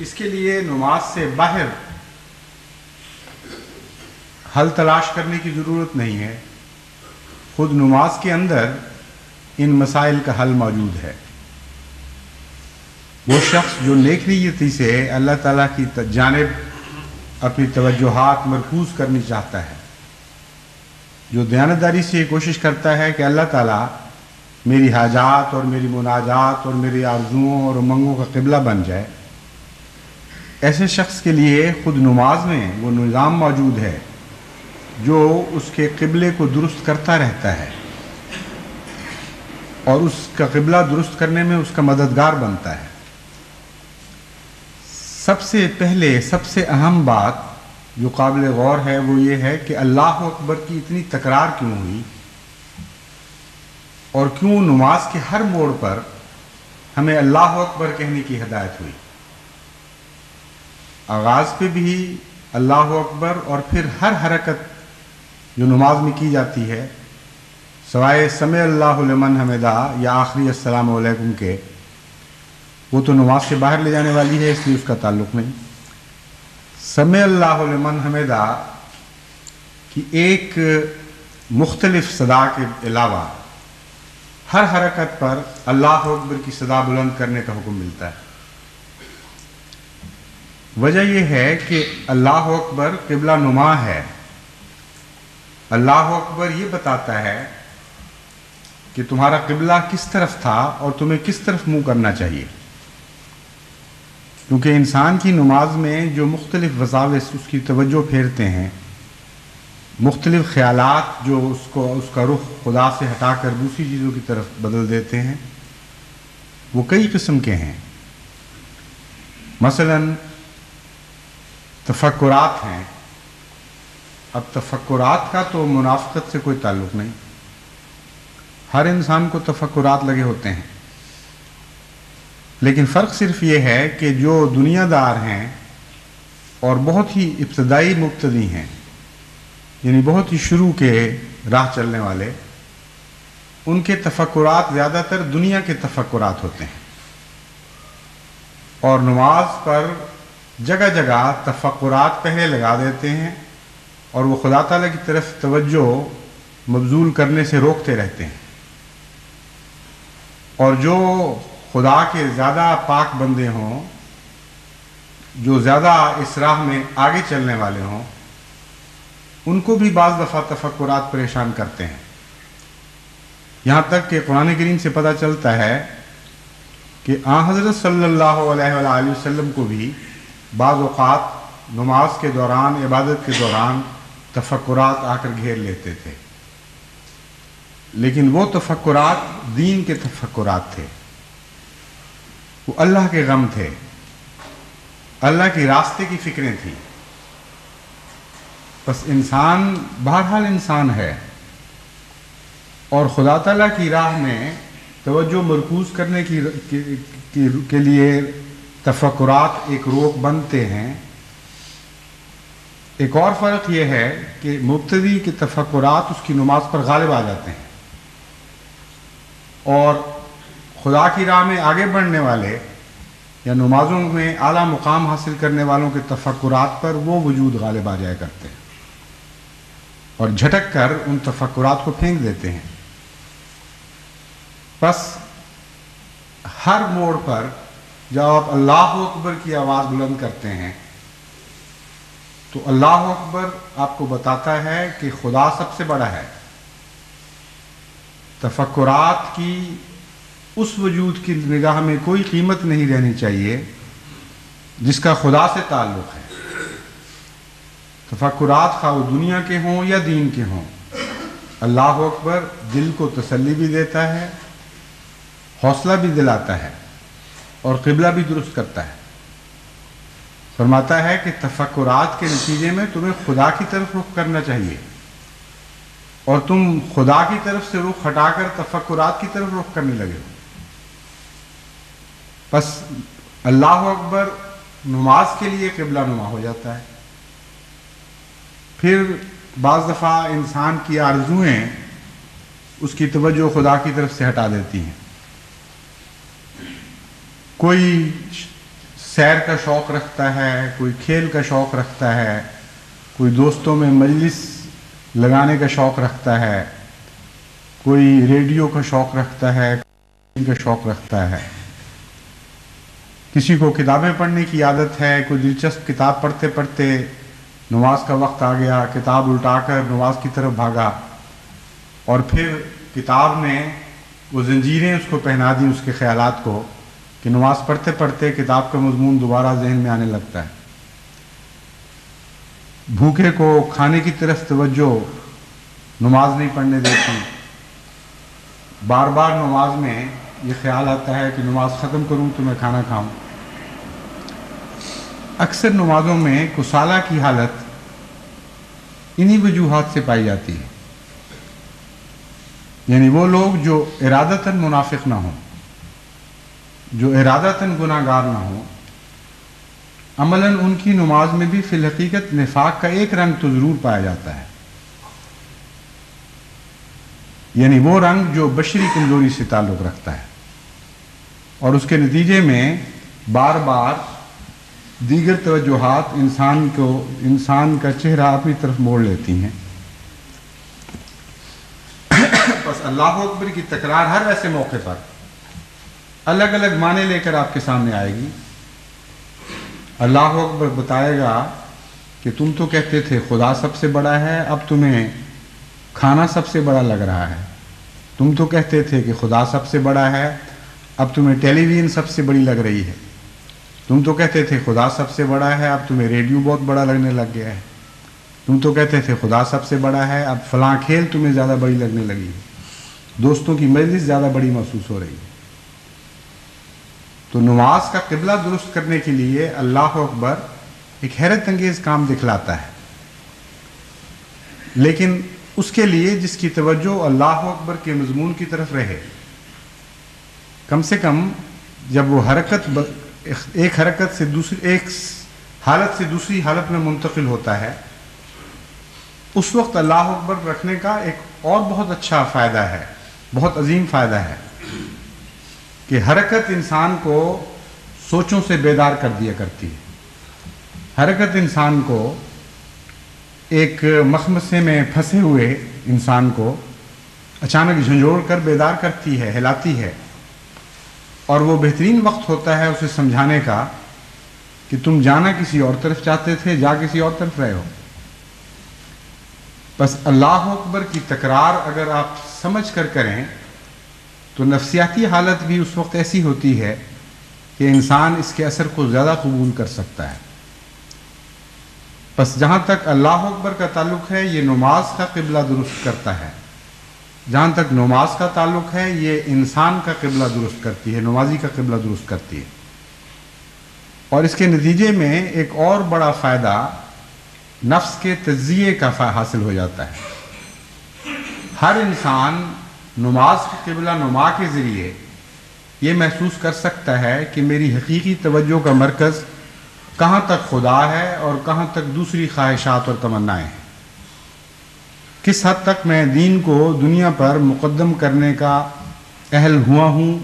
اس کے لیے نماز سے باہر حل تلاش کرنے کی ضرورت نہیں ہے، خود نماز کے اندر ان مسائل کا حل موجود ہے۔ وہ شخص جو نیک نیتی سے اللہ تعالیٰ کی جانب اپنی توجہات مرکوز کرنی چاہتا ہے، جو دیانتداری سے یہ کوشش کرتا ہے کہ اللہ تعالیٰ میری حاجات اور میری مناجات اور میری آرزوؤں اور امنگوں کا قبلہ بن جائے، ایسے شخص کے لیے خود نماز میں وہ نظام موجود ہے جو اس کے قبلے کو درست کرتا رہتا ہے اور اس کا قبلہ درست کرنے میں اس کا مددگار بنتا ہے۔ سب سے پہلے سب سے اہم بات جو قابل غور ہے وہ یہ ہے کہ اللہ اکبر کی اتنی تکرار کیوں ہوئی اور کیوں نماز کے ہر موڑ پر ہمیں اللہ اکبر کہنے کی ہدایت ہوئی۔ آغاز پہ بھی اللہ اکبر اور پھر ہر حرکت جو نماز میں کی جاتی ہے سوائے سمع اللہ لمن حمدہ یا آخری السلام علیکم کے، وہ تو نماز سے باہر لے جانے والی ہے، اس لیے اس کا تعلق نہیں۔ سمع اللہ لمن حمدہ کی ایک مختلف صدا کے علاوہ ہر حرکت پر اللہ اکبر کی صدا بلند کرنے کا حکم ملتا ہے۔ وجہ یہ ہے کہ اللہ اکبر قبلہ نما ہے۔ اللہ اکبر یہ بتاتا ہے کہ تمہارا قبلہ کس طرف تھا اور تمہیں کس طرف منہ کرنا چاہیے، کیونکہ انسان کی نماز میں جو مختلف وساوس اس کی توجہ پھیرتے ہیں، مختلف خیالات جو اس کا رخ خدا سے ہٹا کر دوسری چیزوں کی طرف بدل دیتے ہیں، وہ کئی قسم کے ہیں۔ مثلا تفکرات ہیں۔ اب تفکرات کا تو منافقت سے کوئی تعلق نہیں، ہر انسان کو تفکرات لگے ہوتے ہیں، لیکن فرق صرف یہ ہے کہ جو دنیا دار ہیں اور بہت ہی ابتدائی مبتدی ہیں، یعنی بہت ہی شروع کے راہ چلنے والے، ان کے تفکرات زیادہ تر دنیا کے تفکرات ہوتے ہیں، اور نماز پر جگہ جگہ تفکرات پہلے لگا دیتے ہیں اور وہ خدا تعالیٰ کی طرف توجہ مبذول کرنے سے روکتے رہتے ہیں۔ اور جو خدا کے زیادہ پاک بندے ہوں، جو زیادہ اس راہ میں آگے چلنے والے ہوں، ان کو بھی بعض دفعہ تفکرات پریشان کرتے ہیں، یہاں تک کہ قرآن کریم سے پتہ چلتا ہے کہ آن حضرت صلی اللہ علیہ وآلہ وسلم کو بھی بعض اوقات نماز کے دوران، عبادت کے دوران تفکرات آ کر گھیر لیتے تھے، لیکن وہ تفکرات دین کے تفکرات تھے، وہ اللہ کے غم تھے، اللہ کی راستے کی فکریں تھیں۔ بس انسان بہرحال انسان ہے، اور خدا تعالیٰ کی راہ میں توجہ مرکوز کرنے کے لیے تفکرات ایک روک بنتے ہیں۔ ایک اور فرق یہ ہے کہ مبتدی کے تفکرات اس کی نماز پر غالب آ جاتے ہیں، اور خدا کی راہ میں آگے بڑھنے والے یا نمازوں میں اعلیٰ مقام حاصل کرنے والوں کے تفکرات پر وہ وجود غالب آ جایا کرتے ہیں اور جھٹک کر ان تفکرات کو پھینک دیتے ہیں۔ بس ہر موڑ پر جب آپ اللہ اکبر کی آواز بلند کرتے ہیں تو اللہ اکبر آپ کو بتاتا ہے کہ خدا سب سے بڑا ہے۔ تفکرات کی اس وجود کی نگاہ میں کوئی قیمت نہیں رہنی چاہیے جس کا خدا سے تعلق ہے۔ تفکرات خواہ وہ دنیا کے ہوں یا دین کے ہوں، اللہ اکبر دل کو تسلی بھی دیتا ہے، حوصلہ بھی دلاتا ہے، اور قبلہ بھی درست کرتا ہے۔ فرماتا ہے کہ تفکرات کے نتیجے میں تمہیں خدا کی طرف رخ کرنا چاہیے، اور تم خدا کی طرف سے رخ ہٹا کر تفکرات کی طرف رخ کرنے لگے ہو۔ بس اللہ اکبر نماز کے لیے قبلہ نما ہو جاتا ہے۔ پھر بعض دفعہ انسان کی آرزوئیں اس کی توجہ خدا کی طرف سے ہٹا دیتی ہیں۔ کوئی سیر کا شوق رکھتا ہے، کوئی کھیل کا شوق رکھتا ہے، کوئی دوستوں میں مجلس لگانے کا شوق رکھتا ہے، کوئی ریڈیو کا شوق رکھتا ہے، کا شوق رکھتا ہے، کسی کو کتابیں پڑھنے کی عادت ہے، کوئی دلچسپ کتاب پڑھتے پڑھتے نماز کا وقت آ گیا، کتاب الٹا کر نماز کی طرف بھاگا، اور پھر کتاب نے وہ زنجیریں اس کو پہنا دیں اس کے خیالات کو کہ نماز پڑھتے پڑھتے کتاب کا مضمون دوبارہ ذہن میں آنے لگتا ہے۔ بھوکے کو کھانے کی طرف توجہ نماز نہیں پڑھنے دیتی، بار بار نماز میں یہ خیال آتا ہے کہ نماز ختم کروں تو میں کھانا کھاؤں۔ اکثر نمازوں میں کسالہ کی حالت انہی وجوہات سے پائی جاتی ہے، یعنی وہ لوگ جو ارادتاً منافق نہ ہوں، جو ارادتاً گناہ گار نہ ہوں، عملاً ان کی نماز میں بھی فی الحقیقت نفاق کا ایک رنگ تو ضرور پایا جاتا ہے، یعنی وہ رنگ جو بشری کمزوری سے تعلق رکھتا ہے، اور اس کے نتیجے میں بار بار دیگر توجہات انسان کا چہرہ اپنی طرف موڑ لیتی ہیں۔ بس اللہ اکبر کی تکرار ہر ایسے موقع پر الگ الگ معنی لے کر آپ کے سامنے آئے گی۔ اللہ اکبر بتائے گا کہ تم تو کہتے تھے خدا سب سے بڑا ہے، اب تمہیں کھانا سب سے بڑا لگ رہا ہے۔ تم تو کہتے تھے کہ خدا سب سے بڑا ہے، اب تمہیں ٹیلی ویژن سب سے بڑی لگ رہی ہے۔ تم تو کہتے تھے خدا سب سے بڑا ہے، اب تمہیں ریڈیو بہت بڑا لگنے لگ گیا ہے۔ تم تو کہتے تھے خدا سب سے بڑا ہے، اب فلاں کھیل تمہیں زیادہ بڑی لگنے لگی ہے، دوستوں کی مجلس زیادہ بڑی محسوس ہو رہی ہے۔ تو نماز کا قبلہ درست کرنے کے لیے اللہ اکبر ایک حیرت انگیز کام دکھلاتا ہے، لیکن اس کے لیے جس کی توجہ اللہ اکبر کے مضمون کی طرف رہے، کم سے کم جب وہ ایک حرکت سے ایک حالت سے دوسری حالت میں منتقل ہوتا ہے، اس وقت اللہ اکبر رکھنے کا ایک اور بہت اچھا فائدہ ہے، بہت عظیم فائدہ ہے کہ حرکت انسان کو سوچوں سے بیدار کر دیا کرتی ہے۔ حرکت انسان کو ایک مخمصے میں پھنسے ہوئے انسان کو اچانک جھنجھوڑ کر بیدار کرتی ہے، ہلاتی ہے، اور وہ بہترین وقت ہوتا ہے اسے سمجھانے کا کہ تم جانا کسی اور طرف چاہتے تھے، جا کسی اور طرف رہے ہو۔ بس اللہ اکبر کی تکرار اگر آپ سمجھ کر کریں تو نفسیاتی حالت بھی اس وقت ایسی ہوتی ہے کہ انسان اس کے اثر کو زیادہ قبول کر سکتا ہے۔ بس جہاں تک اللہ اکبر کا تعلق ہے یہ نماز کا قبلہ درست کرتا ہے، جہاں تک نماز کا تعلق ہے یہ انسان کا قبلہ درست کرتی ہے، نمازی کا قبلہ درست کرتی ہے۔ اور اس کے نتیجے میں ایک اور بڑا فائدہ نفس کے تجزیے کا حاصل ہو جاتا ہے۔ ہر انسان نماز کی قبلہ نما کے ذریعے یہ محسوس کر سکتا ہے کہ میری حقیقی توجہ کا مرکز کہاں تک خدا ہے اور کہاں تک دوسری خواہشات اور تمنائیں ہیں، کس حد تک میں دین کو دنیا پر مقدم کرنے کا اہل ہوا ہوں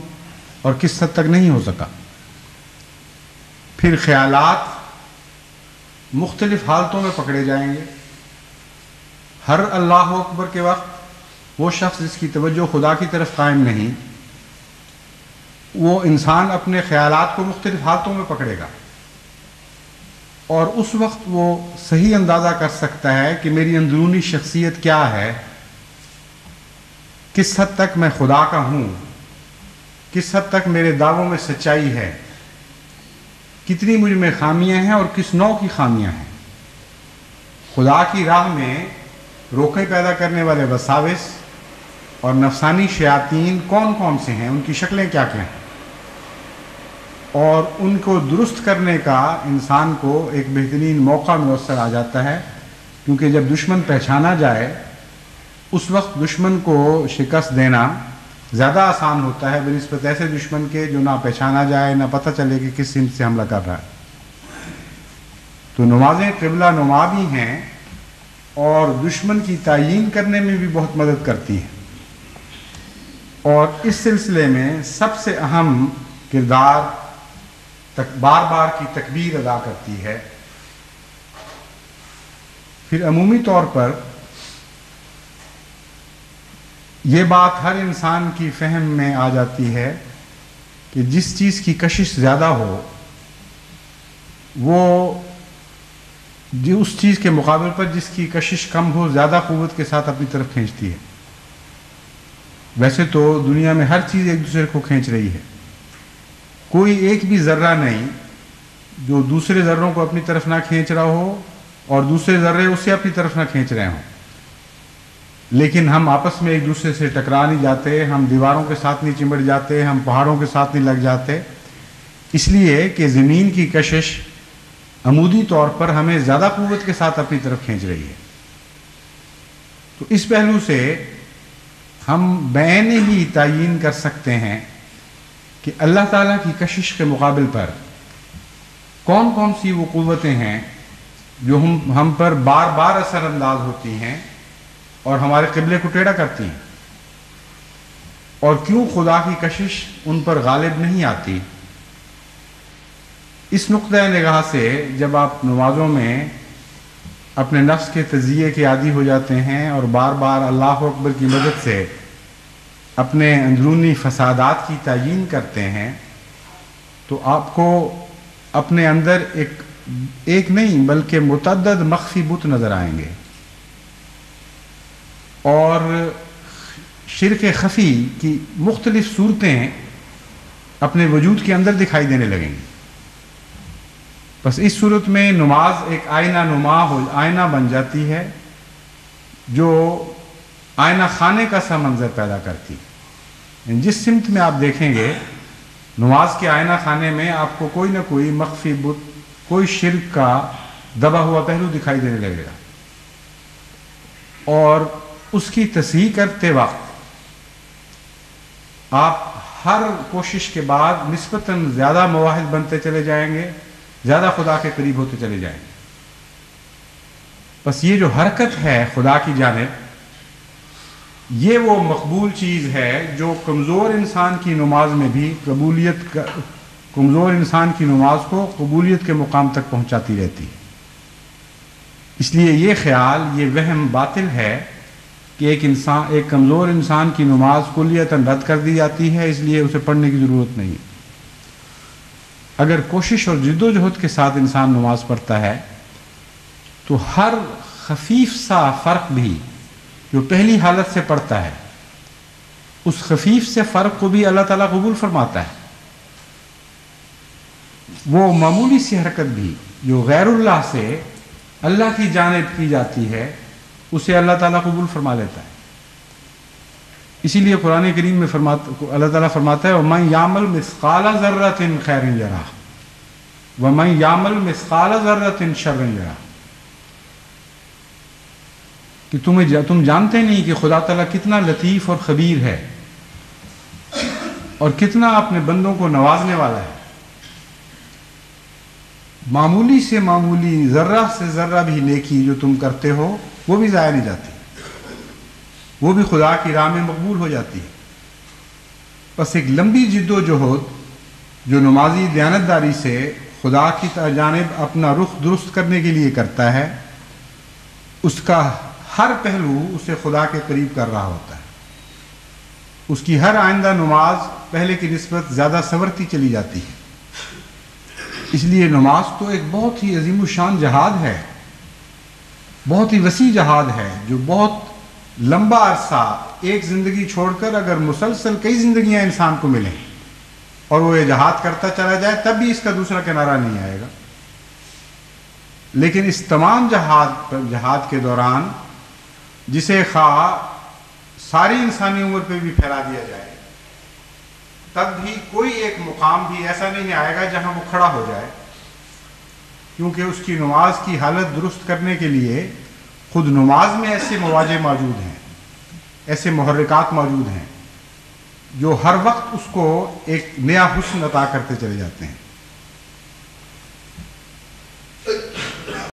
اور کس حد تک نہیں ہو سکا۔ پھر خیالات مختلف حالتوں میں پکڑے جائیں گے۔ ہر اللہ اکبر کے وقت وہ شخص جس کی توجہ خدا کی طرف قائم نہیں، وہ انسان اپنے خیالات کو مختلف حالتوں میں پکڑے گا، اور اس وقت وہ صحیح اندازہ کر سکتا ہے کہ میری اندرونی شخصیت کیا ہے، کس حد تک میں خدا کا ہوں، کس حد تک میرے دعووں میں سچائی ہے، کتنی مجھ میں خامیاں ہیں اور کس نوع کی خامیاں ہیں۔ خدا کی راہ میں روکے پیدا کرنے والے وساوس اور نفسانی شیاطین کون کون سے ہیں، ان کی شکلیں کیا کیا ہیں، اور ان کو درست کرنے کا انسان کو ایک بہترین موقع میسر آ جاتا ہے، کیونکہ جب دشمن پہچانا جائے اس وقت دشمن کو شکست دینا زیادہ آسان ہوتا ہے بنسبت ایسے دشمن کے جو نہ پہچانا جائے، نہ پتہ چلے کہ کس سمت سے حملہ کر رہا ہے۔ تو نمازیں قبلہ نما بھی ہیں اور دشمن کی تعیین کرنے میں بھی بہت مدد کرتی ہیں، اور اس سلسلے میں سب سے اہم کردار بار بار کی تکبیر ادا کرتی ہے، پھر عمومی طور پر یہ بات ہر انسان کی فہم میں آ جاتی ہے کہ جس چیز کی کشش زیادہ ہو وہ اس چیز کے مقابل پر جس کی کشش کم ہو زیادہ قوت کے ساتھ اپنی طرف کھینچتی ہے۔ ویسے تو دنیا میں ہر چیز ایک دوسرے کو کھینچ رہی ہے، کوئی ایک بھی ذرہ نہیں جو دوسرے ذروں کو اپنی طرف نہ کھینچ رہا ہو اور دوسرے ذرے اسے اپنی طرف نہ کھینچ رہے ہوں، لیکن ہم آپس میں ایک دوسرے سے ٹکرا نہیں جاتے، ہم دیواروں کے ساتھ نہیں چمٹ جاتے، ہم پہاڑوں کے ساتھ نہیں لگ جاتے، اس لیے کہ زمین کی کشش عمودی طور پر ہمیں زیادہ قوت کے ساتھ اپنی طرف کھینچ رہی ہے۔ تو اس پہلو سے ہم بعین ہی تعیین کر سکتے ہیں کہ اللہ تعالیٰ کی کشش کے مقابل پر کون کون سی وہ قوتیں ہیں جو ہم پر بار بار اثر انداز ہوتی ہیں اور ہمارے قبلے کو ٹیڑھا کرتی ہیں، اور کیوں خدا کی کشش ان پر غالب نہیں آتی۔ اس نقطۂ نگاہ سے جب آپ نمازوں میں اپنے نفس کے تجزیے کے عادی ہو جاتے ہیں اور بار بار اللہ اکبر کی مدد سے اپنے اندرونی فسادات کی تعیین کرتے ہیں تو آپ کو اپنے اندر ایک نہیں بلکہ متعدد مخفی بت نظر آئیں گے، اور شرک خفی کی مختلف صورتیں اپنے وجود کے اندر دکھائی دینے لگیں گی۔ بس اس صورت میں نماز ایک آئینہ بن جاتی ہے جو آئینہ خانے کا سا منظر پیدا کرتی ہے۔ جس سمت میں آپ دیکھیں گے نماز کے آئینہ خانے میں آپ کو کوئی نہ کوئی مخفی بت، کوئی شرک کا دبا ہوا پہلو دکھائی دینے لگے گا، اور اس کی تصحیح کرتے وقت آپ ہر کوشش کے بعد نسبتاً زیادہ مواحد بنتے چلے جائیں گے، زیادہ خدا کے قریب ہوتے چلے جائیں گے۔ بس یہ جو حرکت ہے خدا کی جانب، یہ وہ مقبول چیز ہے جو کمزور انسان کی نماز میں بھی کمزور انسان کی نماز کو قبولیت کے مقام تک پہنچاتی رہتی ہے۔ اس لیے یہ خیال، یہ وہم باطل ہے کہ ایک کمزور انسان کی نماز کلیتاً رد کر دی جاتی ہے، اس لیے اسے پڑھنے کی ضرورت نہیں۔ اگر کوشش اور جد و جہد کے ساتھ انسان نماز پڑھتا ہے تو ہر خفیف سا فرق بھی جو پہلی حالت سے پڑھتا ہے، اس خفیف سے فرق کو بھی اللہ تعالیٰ قبول فرماتا ہے۔ وہ معمولی سی حرکت بھی جو غیر اللہ سے اللہ کی جانب کی جاتی ہے، اسے اللہ تعالیٰ قبول فرما لیتا ہے۔ اسی لیے قرآن کریم میں اللہ تعالیٰ فرماتا ہے وَمَنْ يَعْمَلْ مِثْقَالَ ذَرَّةٍ خَيْرٍ يَرَهُ وَمَنْ يَعْمَلْ مِثْقَالَ ذَرَّةٍ شَرًّا يَرَهُ، کہ تم جانتے نہیں کہ خدا تعالیٰ کتنا لطیف اور خبیر ہے اور کتنا اپنے بندوں کو نوازنے والا ہے۔ معمولی سے معمولی ذرہ سے ذرہ بھی نیکی جو تم کرتے ہو وہ بھی ضائع نہیں جاتی، وہ بھی خدا کی راہ میں مقبول ہو جاتی ہے۔ بس ایک لمبی جد و جہد جو نمازی دیانتداری سے خدا کی جانب اپنا رخ درست کرنے کے لیے کرتا ہے، اس کا ہر پہلو اسے خدا کے قریب کر رہا ہوتا ہے۔ اس کی ہر آئندہ نماز پہلے کی نسبت زیادہ سنورتی چلی جاتی ہے۔ اس لیے نماز تو ایک بہت ہی عظیم الشان جہاد ہے، بہت ہی وسیع جہاد ہے، جو بہت لمبا عرصہ ایک زندگی چھوڑ کر اگر مسلسل کئی زندگیاں انسان کو ملیں اور وہ یہ جہاد کرتا چلا جائے تب بھی اس کا دوسرا کنارہ نہیں آئے گا۔ لیکن اس تمام جہاد کے دوران جسے خواہ ساری انسانی عمر پہ بھی پھیلا دیا جائے تب بھی کوئی ایک مقام بھی ایسا نہیں آئے گا جہاں وہ کھڑا ہو جائے، کیونکہ اس کی نماز کی حالت درست کرنے کے لیے خود نماز میں ایسے مواجہ موجود ہیں، ایسے محرکات موجود ہیں جو ہر وقت اس کو ایک نیا حسن عطا کرتے چلے جاتے ہیں۔